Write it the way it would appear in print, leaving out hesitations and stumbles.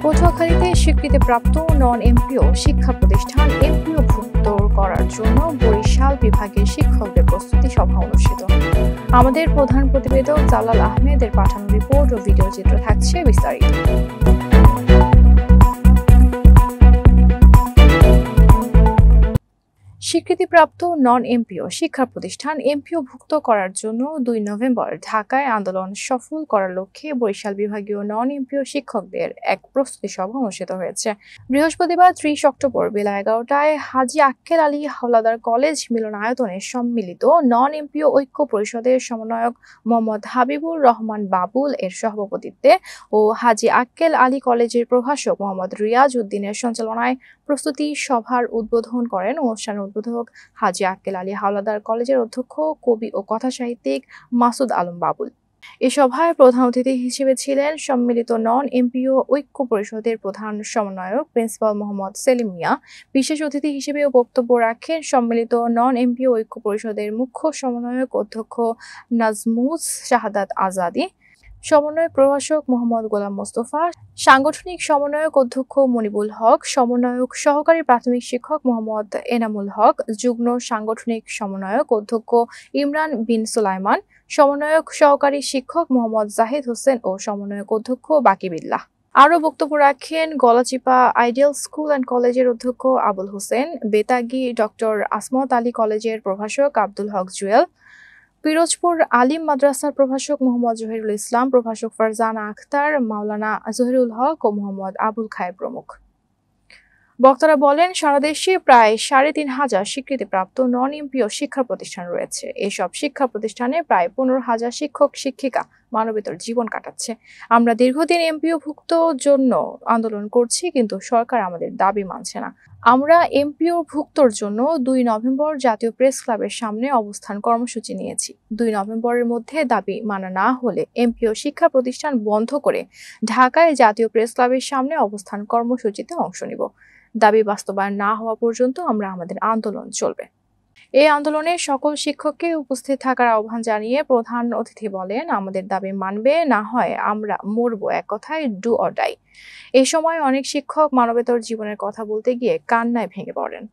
পটুয়াখালীতে স্বীকৃতিপ্রাপ্ত non MPO শিক্ষা প্রতিষ্ঠান MPO ভুক্ত করার জন্য বরিশাল বিভাগের শিক্ষকদের প্রস্তুতি সভা অনুষ্ঠিত। আমাদের প্রধান প্রতিবেদক জালাল আহমেদের পাঠানো রিপোর্ট ও ভিডিও চিত্র থাকছে বিস্তারিত। স্বীকৃতিপ্রাপ্ত নন এমপিও শিক্ষা প্রতিষ্ঠান এমপিও ভুক্ত করার জন্য ২ নভেম্বর ঢাকায় আন্দোলন সফল করার লক্ষ্যে বরিশাল বিভাগীয় নন এমপিও শিক্ষকদের এক প্রস্তুতি সভা অনুষ্ঠিত হয়েছে। বৃহস্পতিবার ৩০ অক্টোবর বেলা ১১টায় হাজী আক্কেল আলী হাওলাদার কলেজ মিলনায়তনে সম্মিলিত নন এমপিও ঐক্য পরিষদের সমন্বয়ক মোহাম্মদ হাবিবুর রহমান বাবুল এর সভাপতিত্বে ও হাজী আক্কেল আলী কলেজের প্রভাষক মোহাম্মদ রিয়াজ উদ্দিনের সঞ্চালনায় প্রস্তুতি সভার উদ্বোধন করেন অনুষ্ঠানের উদ্বোধক হাজী আক্কেল আলী হাওলাদার কলেজের অধ্যক্ষ, কবি ও কথাসাহিত্যিক মাসুদ আলম বাবুল। এ সভায় প্রধান অতিথি হিসেবে ছিলেন সম্মিলিত নন এমপিও ঐক্য পরিষদের প্রধান সমন্বয়ক প্রিন্সিপাল মোহাম্মদ সেলিম মিয়া। বিশেষ অতিথি হিসেবে বক্তব্য রাখেন সম্মিলিত নন এমপিও ঐক্য পরিষদের মুখ্য সমন্বয়ক অধ্যক্ষ নাজমুস শাহাদাত আজাদী, সমন্বয়ক প্রভাষক মোহাম্মদ গোলাম মোস্তফা, সাংগঠনিক সমন্বয়ক অধ্যক্ষ মনিবুল হক, সমন্বয়ক সহকারী প্রাথমিক শিক্ষক মোহাম্মদ এনামুল হক, যুগ্ম সাংগঠনিক সমন্বয়ক অধ্যক্ষ ইমরান বিন সুলাইমান, সমন্বয়ক সহকারী শিক্ষক মোহাম্মদ জাহিদ হোসেন ও সমন্বয়ক অধ্যক্ষ বাকি বিল্লাহ। আরও বক্তব্য রাখেন গলাচিপা আইডিয়াল স্কুল অ্যান্ড কলেজের অধ্যক্ষ আবুল হোসেন, বেতাগী ডক্টর আসমত আলী কলেজের প্রভাষক আব্দুল হক জুয়েল, পিরোজপুর আলিম মাদ্রাসার প্রভাষক মোহাম্মদ জহিরুল ইসলাম, প্রভাষক ফারজানা আখতার, মাওলানা জহিরুল হক ও মোহাম্মদ আবুল খায়ের প্রমুখ। বক্তারা বলেন, সারা দেশে প্রায় ৩৫০০ স্বীকৃতিপ্রাপ্ত নন এমপিও শিক্ষা প্রতিষ্ঠান রয়েছে। এসব শিক্ষা প্রতিষ্ঠানে প্রায় ১৫,০০০ শিক্ষক শিক্ষিকা মানবেতর জীবন কাটাচ্ছে। আমরা দীর্ঘদিন এমপিও ভুক্ত জন্য আন্দোলন করছি, কিন্তু সরকার আমাদের দাবি মানছে না। আমরা এমপিও ভুক্তর জন্য ২ নভেম্বর জাতীয় প্রেস ক্লাবের সামনে অবস্থান কর্মসূচি নিয়েছি। ২ নভেম্বরের মধ্যে দাবি মানা না হলে এমপিও শিক্ষা প্রতিষ্ঠান বন্ধ করে ঢাকায় জাতীয় প্রেস ক্লাবের সামনে অবস্থান কর্মসূচিতে অংশ নিব। দাবি বাস্তবায়ন না হওয়া পর্যন্ত আমাদের আন্দোলন চলবে। এই আন্দোলনে সকল শিক্ষককে উপস্থিত থাকার আহ্বান জানিয়ে প্রধান অতিথি বলেন, আমাদের দাবি মানবে না হয় আমরা মরব, এক কথায় ডু অর ডাই। এই সময় অনেক শিক্ষক মানবেতর জীবনের কথা বলতে গিয়ে কান্নায় ভেঙে পড়েন।